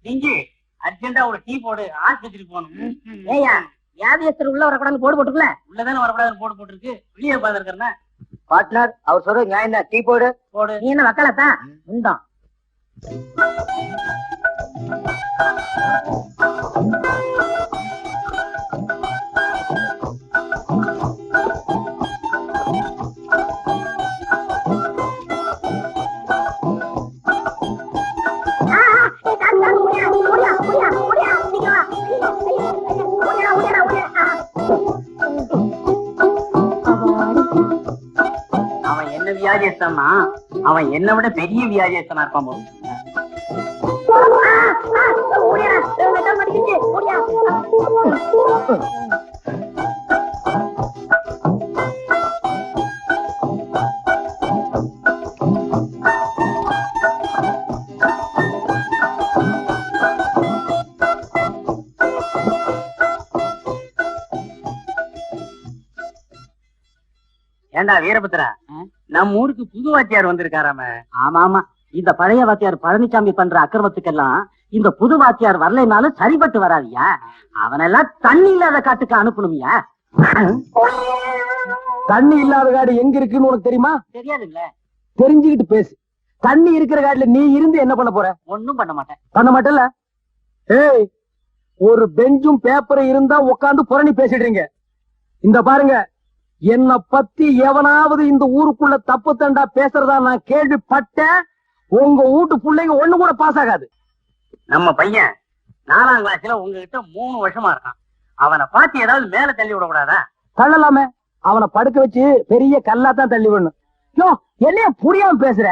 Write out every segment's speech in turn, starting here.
நீங்க அர்ஜென்டா ஒரு டீ போடு, ஆஸ்பத்திரி போகணும். ஏயா வியாதியஸ்தர் உள்ள வரக்கூடாது போடு போட்டுக்கல. உள்ளதானே வரக்கூடாதுன்னு போடு போட்டுருக்கு. வெளியே பாத்துருக்கா பார்ட்னர் அவர் சொல்ற நியாயம் தான். டீ போடு போடு. நீ என்ன வக்கலத்தா உண்டா? அவன் என்ன வியாதியஸ்தனா, அவன் என்னை விட பெரிய வியாதியஸ்தனா இருப்பான் போது. ஏண்டா வீரபத்ரா, நம்ம ஊருக்கு புது வாத்தியார் வந்திருக்காராம. ஆமா ஆமா, இந்த பழைய வாத்தியார் பழனிசாமி பண்ற அக்கிரமத்துக்கெல்லாம் இந்த புது வாத்தியார் வரலைனாலும் சரிபட்டு வராதியா. அவனெல்லாம் தண்ணி இல்லாத காட்டுக்கு அனுப்பணுமியா. தண்ணி இல்லாத காடு எங்க இருக்குன்னு உனக்கு தெரியுமா? தெரியாதுல்ல. தெரிஞ்சுக்கிட்டு பேசு. தண்ணி இருக்கிற காட்டுல நீ இருந்து என்ன பண்ண போற? ஒண்ணும் பண்ண மாட்டேன். பண்ண மாட்டல. ஏய், ஒரு பெஞ்சும் பேப்பரும் இருந்தா உட்காந்து புரணி பேசிடுறீங்க. இந்த பாருங்க, என்ன பத்தி எவனாவது இந்த ஊருக்குள்ள தப்பு தண்டா பேசுறதா நான் கேள்விப்பட்டேன், உங்க வீட்டு பிள்ளைங்க ஒண்ணு கூட பாஸ் ஆகாது. நம்ம பையன் 4ஆம் கிளாஸ்ல உங்ககிட்ட 3 வருஷமா இருக்கான். அவனை பார்த்து ஏதாவது மேல தள்ளி விடக்கூடாதா? தள்ளலாமே. அவனை படுக்க வச்சு பெரிய கல்லாத்தான் தள்ளி விடணும். யோ, என்னைய புரியாம பேசுற?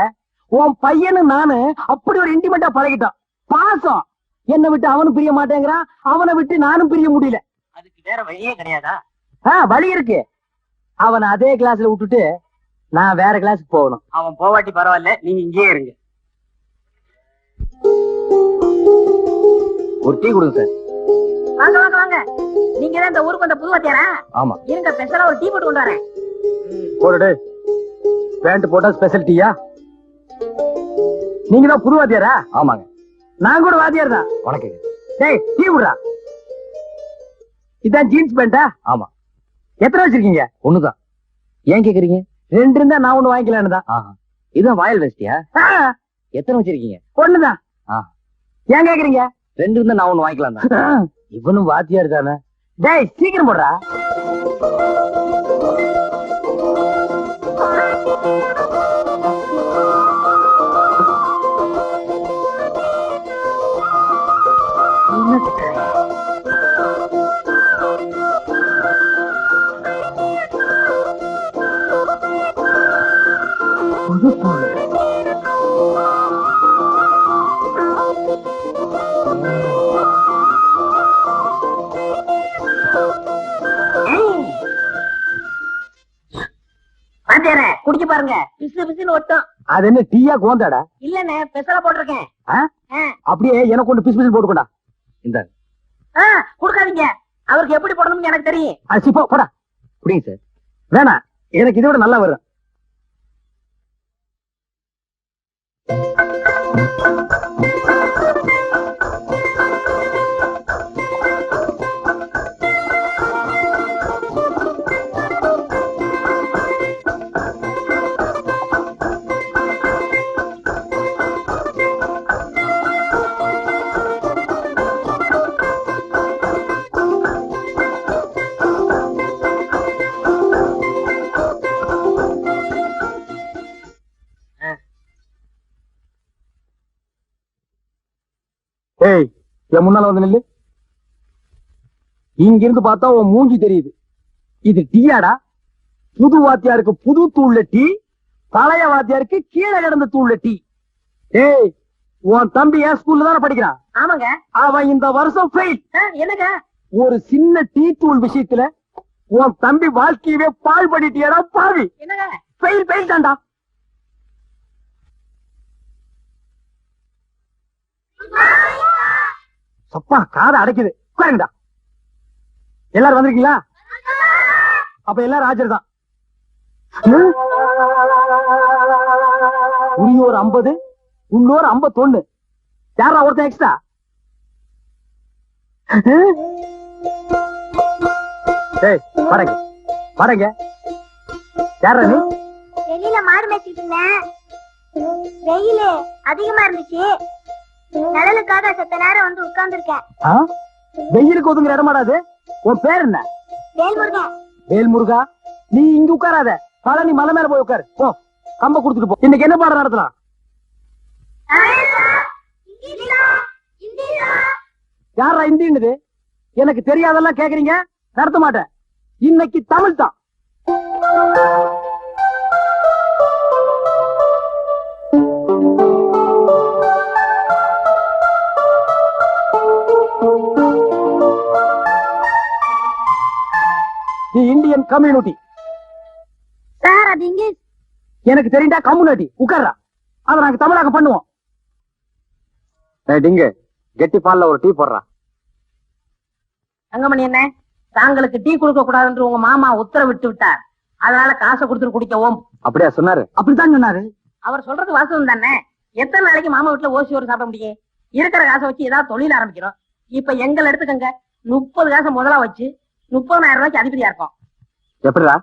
உன் பையனு நானு அப்படி ஒரு இன்டிமெண்டா பழகிட்டான். பாசம். என்னை விட்டு அவனும் பிரிய மாட்டேங்கிறான், அவனை விட்டு நானும் பிரிய முடியல. அதுக்கு வேற வழியே கிடையாதா? வழி இருக்கு. அவனை அதே கிளாஸ்ல விட்டுட்டு நான் வேற கிளாஸுக்கு போகணும். அவன் போவாட்டி பரவாயில்ல, நீங்க இங்கேயே இருங்க. ஒரு டீ கொடுங்க சார். வாங்க வாங்க வாங்க, நீங்க தான் இந்த ஊருக்கு வந்த புது வாத்தியாரா? ஆமா. இருங்க, ஸ்பெஷலா ஒரு டீ போட்டு கொண்டு வரேன். போடு. பேண்ட் போட்டா ஸ்பெஷல் டீயா? நீங்க தான் புது வாத்தியாரா? ஆமாங்க. நான் கூட வாத்தியார் தான். வணக்கம். டேய், டீ குடுறா. இதான் ஜீன்ஸ் பேண்டா? ஆமா. எத்தனை வச்சிருக்கீங்க? ஒண்ணுதான். ஏன் கேக்குறீங்க? 2 இருந்தா நான் ஒண்ணு வாங்கிக்கலான்னு தான். இதுதான் வாயில் வெஸ்டியா? எத்தனை வச்சிருக்கீங்க? ஒண்ணுதான். ஏன் கேக்குறீங்க? 2 இருந்தா நான் ஒண்ணு வாங்கிக்கலாம் தான். இவனும் வாத்தியார் தானே. டேய், சீக்கிரம் போடுறா. குடிச்சு பாருங்க, பிசு பிசுன்னு ஒட்டும். அது என்ன டீயா கோந்தாடா? இல்லண்ணே, ஸ்பெஷலா போட்டிருக்கேன். அப்படியே எனக்கு ஒண்ணு பிசு பிசு போட்டுக்கோடா. இந்த குடுக்காதீங்க, அவருக்கு எப்படி போடணும்னு எனக்கு தெரியும். அசிப்போ போடா. புரியுங்க சார். வேணாம், எனக்கு இதை விட நல்லா வரும். ஏய், என் முன்னால வந்து நில்லு. இங்க இருந்து பார்த்தா உன் மூஞ்சி தெரியுது. இது டீயாடா? புது வாத்தியாருக்கு புது தூள்ல டீ, பழைய வாத்தியாருக்கு கீழே கிடந்த தூள்ல டீ. ஏய், உன் தம்பி என் ஸ்கூல்ல தானே படிக்கிறான்? ஆமாங்க. அவன் இந்த வருஷம் ஃபெயில். என்னங்க? ஒரு சின்ன டீ தூள் விஷயத்துல உன் தம்பி வாழ்க்கையவே பால் பண்ணிட்டியடா பாவி. என்னங்க? ஃபெயில் ஃபெயில் தான்டா. சப்பா, காதை அடைக்குது. உட்காருங்கடா. எல்லாரும் வந்திருக்கீங்களா? அப்ப எல்லாரும் ஆஜர் தான். உரியோர் 50, உள்ளோர் 51. யாரா ஒருத்தன் எக்ஸ்ட்ரா? டேய் வாடங்க வாடங்க யாரா நீ? வெளியில மாடு மேய்ச்சிட்டு இருந்தேன். வெயில் அதிகமா இருந்துச்சு. நிழலுக்காக செத்த நேரம் வந்து உட்கார்ந்துருக்கேன். ஆ? வெயிலுக்கு ஒதுங்குற இடமாடா அது? உன் பேர் என்ன? வேல்முருகன். வேல்முருகா, நீ இங்க உட்காராத, பழனி மலை மேல போய் உட்காரு. போ, கம்ப கொடுத்துட்டு போ. இன்னைக்கு என்ன பாடம் நடத்தலாம்? யாரா இந்தின்னுது? எனக்கு தெரியாதெல்லாம் கேக்குறீங்க, நடத்த மாட்டேன். இன்னைக்கு தமிழ் தான். தி இந்தியன் கம்யூனிட்டி. சார் அது இங்கிலீஷ். எனக்கு தெரியுண்டா கம்யூனிட்டி. உட்கார்றா, அதை நாங்க தமிழாக பண்ணுவோம். டிங்கு, கெட்டி பால்ல ஒரு டீ போடுறா. தங்கமணி என்ன, தாங்களுக்கு டீ கொடுக்க கூடாதுன்னு உங்க மாமா உத்தரவிட்டு விட்டார். அதனால காசை கொடுத்துட்டு குடிக்கவும். அப்படியா சொன்னாரு? அப்படித்தான் சொன்னாரு. அவர் சொல்றது வாசகம் தானே. எத்தனை நாளைக்கு மாமா வீட்டுல ஓசி ஒரு சாப்பிட முடியும்? இருக்கிற காசை வச்சு ஏதாவது தொழில் ஆரம்பிக்கிறோம். இப்ப எங்களை எடுத்துக்கங்க, 30 காசை முதலா வச்சு 30,000 ரூபாய்க்கு அதிபதியா இருக்கும். எப்படிடா?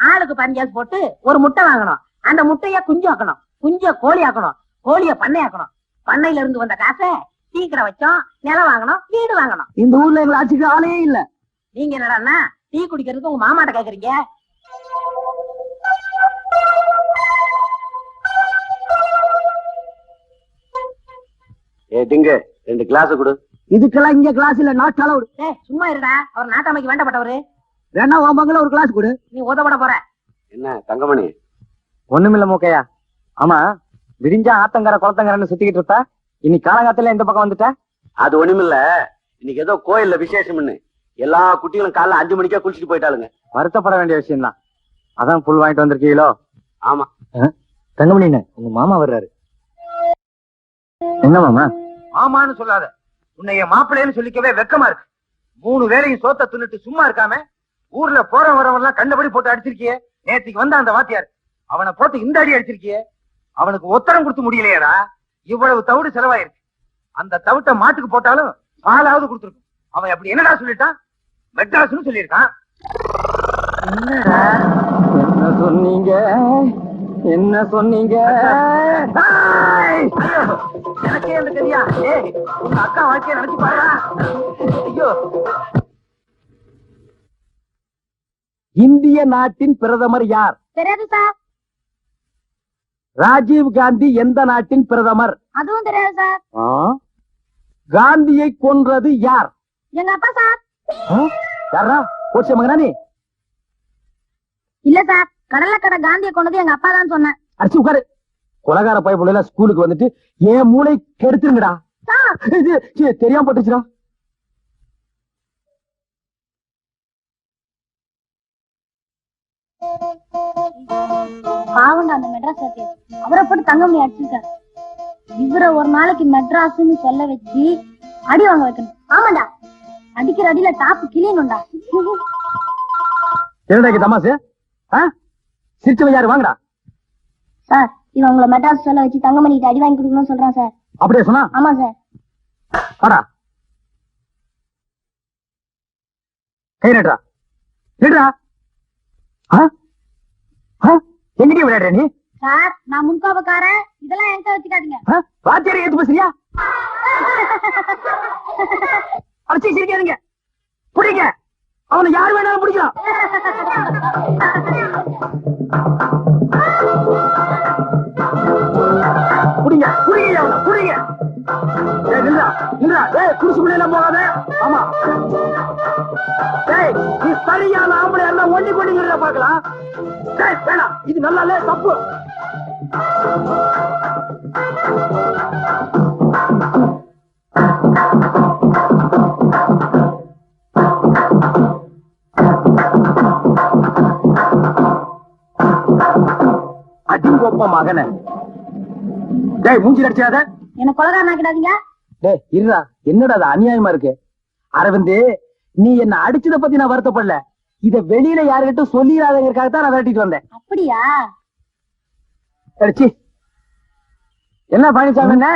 ஆளுக்கு 15 காசு போட்டு ஒரு முட்டை வாங்கணும். அந்த முட்டைய குஞ்சு ஆக்கணும், குஞ்ச கோழி ஆக்கணும், கோழிய பண்ணை ஆக்கணும். பண்ணையில இருந்து வந்த காசை டீ கடை வச்சோம், நிலம் வாங்கணும், வீடு வாங்கணும். இந்த ஊர்ல எங்களை ஆட்சிக்கு ஆளே இல்ல. நீங்க என்னடா டீ குடிக்கிறதுக்கு உங்க மாமாட்ட கேக்குறீங்க? டிங்கு 2 கிளாஸ் கொடு. இதுக்கெல்லாம் இங்க கிளாஸ் இல்ல, நாட் அலவுட். சும்மா இருடா, அவர் நாட்டாமைக்கு வேண்டப்பட்டவரு. வேணா உன் மகள ஒரு கிளாஸ் கொடு. நீ உதவட போற. என்ன தங்கமணி? ஒண்ணுமில்ல மூக்கையா. ஆமா, விடிஞ்சா ஆத்தங்கரை குளத்தங்கரைன்னு சுத்திக்கிட்டு இருப்ப, இன்னைக்கு காலங்காத்துல இந்த பக்கம் வந்துட்ட? அது ஒண்ணுமில்ல, இன்னைக்கு ஏதோ கோயில்ல விசேஷம்னு எல்லா குட்டிகளும் காலைல 5 மணிக்கே குளிச்சுட்டு போயிட்டாளுங்க. வருத்தப்பட வேண்டிய விஷயம் தான். அதான் புல் வாங்கிட்டு வந்திருக்கீங்களோ? ஆமா. தங்கமணி, உங்க மாமா வர்றாரு. என்ன மாமா? ஆமான்னு சொல்லாத. உன்னை என் மாப்பிள்ளைன்னு சொல்லிக்கவே வெக்கமா இருக்கு. 3 வேளையும் சோத்த தின்னுட்டு சும்மா இருக்காம ஊர்ல போற வரவெல்லாம் கண்டபடி போட்டு அடிச்சிருக்கியே. நேற்றுக்கு வந்த அந்த வாத்தியார், அவனை போட்டு இந்த அடி அடிச்சிருக்கியே. அவனுக்கு உத்தரம் கொடுத்து முடியலையேடா. இவ்வளவு தவிடு செலவாயிருக்கு. அந்த தவிட்ட மாட்டுக்கு போட்டாலும் பாலாவது கொடுத்துருக்கும். அவன் அப்படி என்னடா சொல்லிட்டான்? மெட்ராஸ்னு சொல்லியிருக்கான். என்ன சொன்னீங்க? என்ன சொன்னீங்க? எனக்கே அந்த தெரியா? உங்க அக்கா வாழ்க்கைய நினைச்சு பாருடா. ஐயோ, இந்திய நாட்டின் பிரதமர் யார்? தெரியாது சார். ராஜீவ் காந்தி எந்த நாட்டின் பிரதமர்? அதுவும் தெரியாது சார். காந்தியை கொன்றது யார்? எங்க அப்பா சார். யாரா? கோச்ச மகனானி? இல்ல சார், கடலை காந்தியை கொண்டது எங்க அப்பா தான் சொன்னேன். அடிச்சு உட்காரு. கொலகார பைப்புல ஸ்கூலுக்கு வந்துட்டு என் மூளை கெடுத்துருங்கடா. தெரியாம போட்டுச்சுடா. பாவண்டா அந்த மெட்ராஸ் வாத்தியார். அவரை போட்டு தங்கமணி அடிச்சிருக்காரு. இவரை ஒரு நாளைக்கு மெட்ராஸ்ன்னு சொல்ல வச்சு அடி வாங்க வைக்கணும். ஆமாண்டா, அடிக்கிற அடியில டாப்பு கிளியணும்டா. என்னடா தமாசு? சிரிச்சவன் யாரு? வாங்கடா. சார், இவன் உங்களை மெட்ராஸ் சொல்ல வச்சு தங்கமணிக்கு அடி வாங்கி கொடுக்கணும்னு சொல்றான் சார். அப்படியே சொன்னா? ஆமா சார். வாடா, கை நடுறா. நடுறா. எங்கிட்டே விளையாடுற நீ? சார், நான் முன்கோபக்காரன், இதெல்லாம் என்கிட்ட வச்சுக்காதீங்க. வாத்தியாரை ஏத்து பேசுறியா? அடிச்சு சிரிக்காதீங்க. புடிங்க, அவனை யாரு வேணாலும் பிடிக்கலாம். புடிங்க புடிங்க அவனை புடிங்க. குடிசுக்குள்ள போகாத. ஆமா, நீ சரியான ஆம்பளை இருந்தா ஒண்ணி கொண்டிங்க பாக்கலாம். வேணாம், இது நல்லா இல்ல, தப்பு. அடிங்கொப்ப மகன. டேய், மூஞ்சி அடிச்சாத. என்ன கொலகாரன் ஆக்கிடாதீங்க. டேய் இருடா, என்னடா அது அநியாயமா இருக்கு? அரவிந்த், நீ என்ன அடிச்சத பத்தி நான் வருத்தப்படல. இத வெளியில யாருகிட்ட சொல்லிடாதங்கிறதுக்காக தான் நான் விரட்டிட்டு வந்தேன். அப்படியா? அடிச்சி என்ன பழனிசாமி, என்ன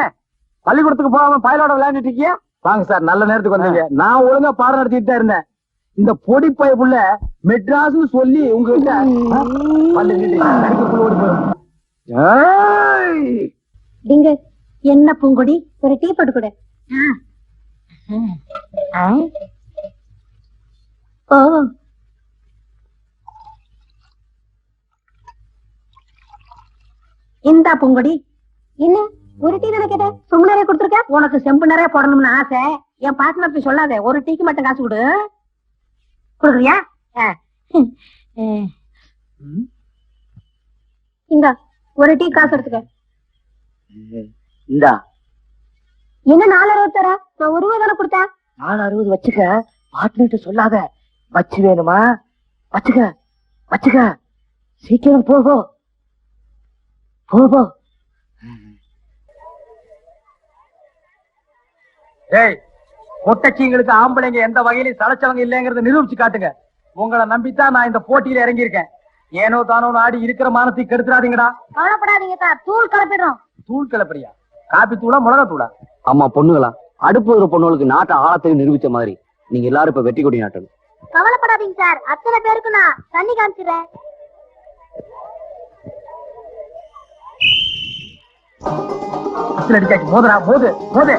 பள்ளிக்கூடத்துக்கு போகாம பயலோட விளையாண்டுட்டு இருக்கியா? வாங்க சார், நல்ல நேரத்துக்கு வந்தீங்க. நான் ஒழுங்கா பாடம் நடத்திட்டு தான் இருந்தேன். இந்த பொடி பைப்புள்ள மெட்ராஸ்னு சொல்லி உங்ககிட்ட ஓடி போயிடும். டிங்க என்ன பூங்கொடி, ஒரு டீ போட்டு கொடு. ஓ இந்தா பூங்கொடி. என்ன ஒரு டீ தானே கேட்ட, சொம்பு நிறைய கொடுத்துருக்க. உனக்கு செம்பு நிறைய போடணும்னு ஆசை. என் பார்ட்னருக்கு சொல்லாத, ஒரு டீக்கு மட்டும் காசு கொடு. கொடுக்குறியா? இங்க ஒரு டீ காசு எடுத்துக்க. இந்தா என்ன 4.60 தர, நான் 1 ரூபா தானே கொடுத்தேன். 4.60 வச்சுக்க, பார்ட்னர்ட்ட சொல்லாத. வச்சு வேணுமா? வச்சுக்க வச்சுக்க, சீக்கிரம் போ போ போ போ. ஏய், பொட்டச்சிங்களுக்கு ஆம்பளைங்க எந்த வகையிலும் சளைச்சவங்க இல்லைங்கறத நிரூபிச்சு காட்டுங்க. உங்களை நம்பித்தான் நான் இந்த போட்டியில இறங்கி இருக்கேன். ஏனோ தானோ ஆடி இருக்கிற மானத்தை கெடுத்துறாதீங்கடா. கவலைப்படாதீங்க சார், தூள் கலப்பிடுறோம். தூள் கிளப்படியா? காப்பி தூளா மிளகா தூளா? அம்மா பொண்ணுங்களா, அடுப்பு ஒரு பொண்ணுகளுக்கு நாட்டை ஆழத்தையும் நிரூபிச்ச மாதிரி நீங்க எல்லாரும் இப்ப வெட்டி கொடி நாட்டணும். கவலைப்படாதீங்க சார், அத்தனை பேருக்கு நான் தண்ணி காமிச்சிடுறேன். மோதரா மோது மோது.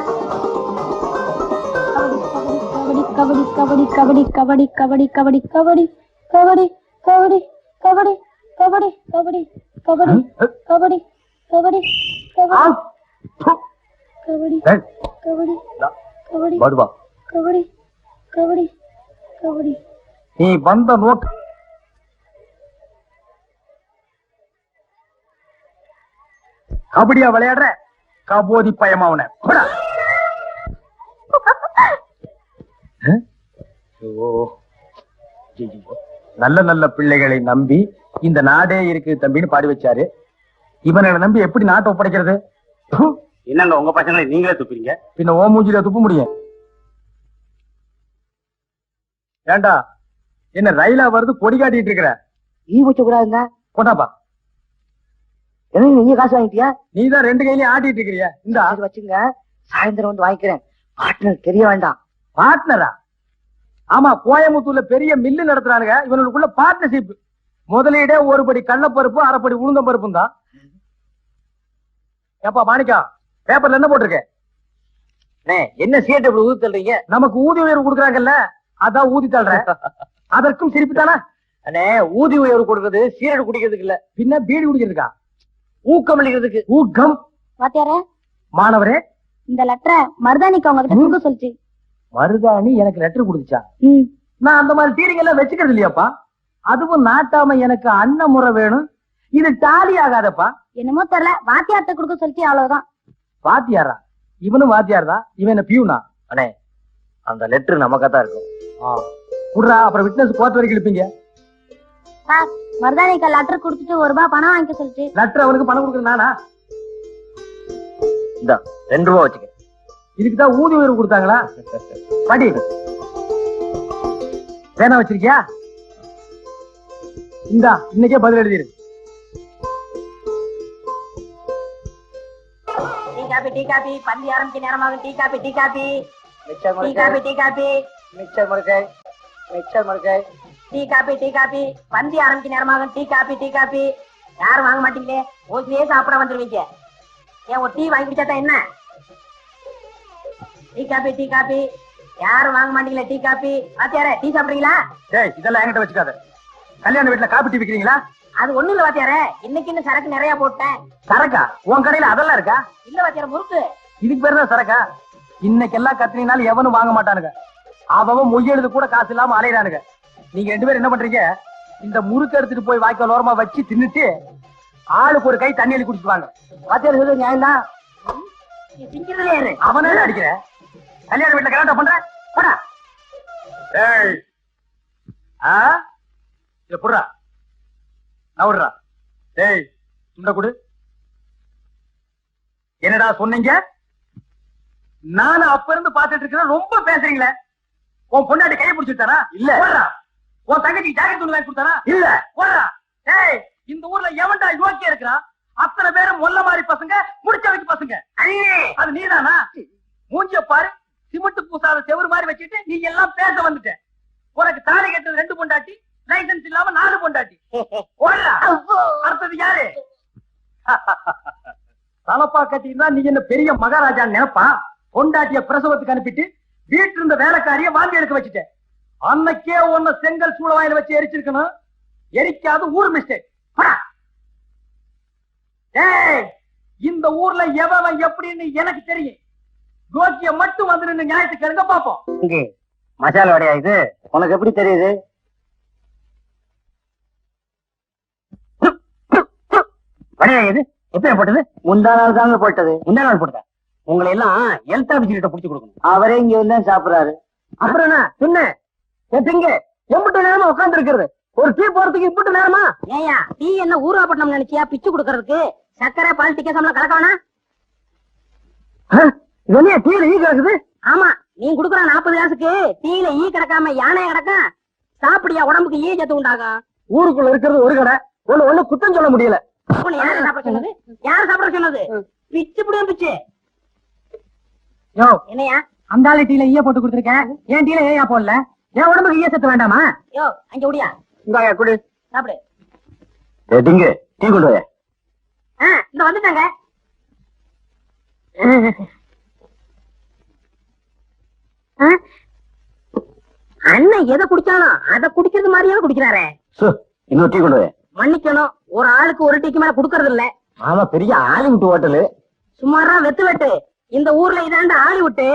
கபடி கபடி கபடி கபடி கபடி கபடி கபடி கபடி கபடி கபடி கபடி கபடி கபடி கபடி கபடி கபடி கபடி கபடி வருவா. கபடி கபடி கபடி. நீ வந்த நோக்கு கபடியா விளையாடுற? கபோதி பயமாவன. நல்ல நல்ல பிள்ளைகளை நம்பி இந்த நாடே இருக்கு தம்பின்னு பாடி வச்சாரு. இவனை நம்பி எப்படி நாட்டை ஒப்படைக்கிறது? என்னங்க உங்க பசங்களை நீங்களே துப்புறீங்க? பின்ன ஓ மூஞ்சில துப்ப முடியும்? ஏண்டா என்ன ரயிலா வருது கொடி காட்டிட்டு இருக்கிற? ஈ வச்ச கூடாதுங்க. கொண்டாப்பா. என்ன நீங்க காசு வாங்கிட்டியா? நீதான் 2 கையிலயும் ஆட்டிட்டு இருக்கிறிய. இந்த வச்சுங்க, சாயந்தரம் வந்து வாங்கிக்கிறேன். பார்ட்னர் தெரிய வேண்டாம். பார்ட்னரா? ஆமா, கோயம்புத்தூர்ல பெரிய மில்லு நடத்துறானுங்க. இவனுக்குள்ள பார்ட்னர்ஷிப். முதலீடே 1 படி கடலைப்பருப்பு 1/2 படி உளுந்தம் பருப்பும் தான். ஏப்பா மாணிக்கா, பேப்பர்ல என்ன போட்டிருக்க? என்ன சீட் இப்படி ஊதி தள்ளுறீங்க? நமக்கு ஊதிய உயர்வு கொடுக்குறாங்கல்ல, அதான் ஊதி தள்ளுறேன். அதற்கும் சிரிப்பு தானே? அண்ணே, ஊதி உயர்வு கொடுக்கறது சீரட் குடிக்கிறதுக்கு இல்ல, பின்ன பீடி குடிக்கிறதுக்கா? ஊக்கம் அளிக்கிறதுக்கு. ஊக்கம்? வாத்தியாரே, மாணவரே, இந்த லெட்டரை மருதானிக்கு அவங்க கிட்ட கொடுக்க சொல்லிச்சு. மருதாணி எனக்கு லெட்டர் கொடுத்துச்சா? நான் அந்த மாதிரி தீரிங்க எல்லாம் வச்சுக்கிறது இல்லையாப்பா. அதுவும் நாட்டாம எனக்கு அண்ணன் முறை வேணும். இது டாலி ஆகாதப்பா. என்னமோ தெரியல, வாத்தியார்ட்ட கொடுக்க சொல்லிச்சு, அவ்வளவுதான். வாத்தியாரா? இவனும் வாத்தியார் தான். இவன் என்ன பியூனா? அண்ணே, அந்த லெட்டர் நமக்காதான் இருக்கும். விடுறா, அப்புறம் விட்னஸ் கோர்ட் வரைக்கும் இழுப்பீங்க. சார், மருதானிக்கு லெட்டர் கொடுத்துட்டு 1 ரூபாய் பணம் வாங்கிக்க சொல்லிச்சு. லெட்டர் அவனுக்கு பணம் கொடுக்குறது நானா? இந்த 2 ரூபா வச்சுக்க. இதுக்குதான் ஊதி உயர்வு கொடுத்தாங்களா? படி. வேணா வச்சிருக்கியா? இந்தா, இன்னைக்கே பதில் எழுதிரு. டீ காபி டீ காபி, பந்தி ஆரம்பிக்க நேரமாகும். Tea coffee tea coffee mixture tea coffee tea coffee mixture முறுக்காய், மிச்சர் முறுக்காய். டீ காபி டீ காபி, பந்தி ஆரம்பிக்க நேரமாகும். Tea coffee tea coffee. யாரும் வாங்க மாட்டீங்களே, ஓசிலே சாப்பிட வந்துருவீங்க. ஏன் ஒரு டீ வாங்கி குடிச்சாதான் என்ன? டீ காபி டீ காபி, யாரும் வாங்க மாட்டீங்களே. Tea coffee. வாத்தியாரே, டீ சாப்பிடுறீங்களா? டேய், இதெல்லாம் என்கிட்ட வச்சுக்காத. கல்யாண வீட்டுல காப்பி டீ விக்கிறீங்களா? அது ஒண்ணு இல்ல வாத்தியாரே, இன்னைக்கு சரக்கு நிறைய போட்டேன். சரக்கா? உன் கடையில அதெல்லாம் இருக்கா? இல்ல வாத்தியார, முறுக்கு. இதுக்கு பேரு தான் சரக்கா? இன்னைக்கு எல்லாம் கத்தினாலும் எவனும் வாங்க மாட்டானுங்க. அவன் மொய்யெழுது கூட காசு இல்லாம அலையிறானுங்க. நீங்க 2 பேரும் என்ன பண்றீங்க? இந்த முறுக்கு எடுத்துட்டு போய் வாய்க்கால் ஓரமா வச்சு தின்னுட்டு ஆளுக்கு ஒரு கை தண்ணி அள்ளி குடிச்சுட்டு வாங்க. வாத்தியார் சொல்லு நியாயம் தான். நீ திங்கிறதுல ஏறு. அவனே அடிக்கிற. கல்யாண வீட்டுல கல்யாணம் பண்ற போடா. ஏய், இத புடுறா, நவுடுறா. டேய், துண்ட குடு. என்னடா சொன்னீங்க? நானும் அப்ப இருந்து பாத்துட்டு இருக்கிறேன். ரொம்ப பேசுறீங்களே. உன் பொண்டாட்டி கையை பிடிச்சிட்டாரா? இல்ல. போடுறா. உன் தங்கச்சி ஜாக்கெட் துணி வாங்கி கொடுத்தாரா? இல்ல. போடுறா. டேய், இந்த ஊர்ல எவன்டா யோக்கியம் இருக்கிறான்? அத்தனை பேரும் மொல்ல மாதிரி பசங்க, முடிச்ச வைக்க பசங்க. அது நீதானா? மூஞ்சிய பாரு, சிமெண்ட் பூசாத செவுரு மாதிரி வச்சுட்டு நீ எல்லாம் பேச வந்துட்ட. உனக்கு தாலி கட்டது 2 பொண்டாட்டி, லைசன்ஸ் இல்லாம 4 பொண்டாட்டி. ஓடா. அடுத்தது யாரு? தலப்பா கட்டினா நீ என்ன பெரிய மகாராஜா நினைப்பா? பொண்டாட்டிய பிரசவத்துக்கு அனுப்பிட்டு வீட்டுல இருந்த வேலைக்காரிய வாந்தி எடுக்க வச்சுட்டேன். அன்னைக்கே உன்னை செங்கல் சூழவாயில வச்சு எரிச்சிருக்கணும். எரிக்காது ஊர் மிஸ்டேக். இந்த ஊர்ல எவன் எப்படின்னு எனக்கு தெரியும். கோக்கிய மட்டும் வந்து நின்று நியாயத்துக்கு இருங்க பாப்போம். இங்கே மசாலா வடையா இது? உனக்கு எப்படி தெரியுது? வடையா இது? எப்ப போட்டது? முந்தா நாள் தாங்க போட்டது. முந்தா நாள் போட்டதா? உங்களை எல்லாம் ஹெல்த் ஆபீசர்கிட்ட புடிச்சு கொடுக்கணும். அவரே இங்க வந்து சாப்பிடுறாரு. அப்புறம் என்ன பின்ன எங்க எம்பிட்டு நேரமா உட்கார்ந்து இருக்கிறது? ஒரு டீ போறதுக்கு இப்பட்டு நேரமா? ஏயா டீ என்ன ஊராப்பட்டினம் நினைச்சியா பிச்சு கொடுக்கறதுக்கு? சக்கரை பால் டிக்கெட் கலக்கவனா? வெளியே டீல ஈ கிடக்குது. ஆமா, நீ குடுக்கற 40 காசுக்கு டீல ஈ கிடக்காம யானை கிடக்கும். சாப்பிடியா உடம்புக்கு ஈ சத்து உண்டாகும். ஊருக்குள்ள இருக்கிறது ஒரு கடை. ஒண்ணு குத்தம் சொல்ல முடியல. உன்னை யாரு சாப்பிட சொன்னது? யாரு சாப்பிட சொன்னது? பிச்சு புடியும் பிச்சு. யோ, என்னையா அந்த ஆளு டீல ஈய போட்டு கொடுத்துருக்கேன். ஏன் டீல ஏயா போடல? என் உடம்புக்கு ஈய சத்து வேண்டாமா? யோ அங்க ஓடியா இந்தாயா குடி. சாப்பிடு. டிங்க டீ கொண்டு வா. இந்த வந்துட்டாங்க. அண்ணன் எதை குடிச்சானோ அதை குடிக்கிறது மாதிரியே குடிக்கிறாரே. இன்னொரு டீ கொண்டு வா. மன்னிக்கணும், ஒரு ஆளுக்கு ஒரு டீக்கு மேல குடுக்கறது இல்ல. ஆமா, பெரிய ஆலிவுட் ஹோட்டலு. சுமாரா வெத்து வெட்டு. இந்த ஊர்ல இதாண்ட ஆளி விட்டு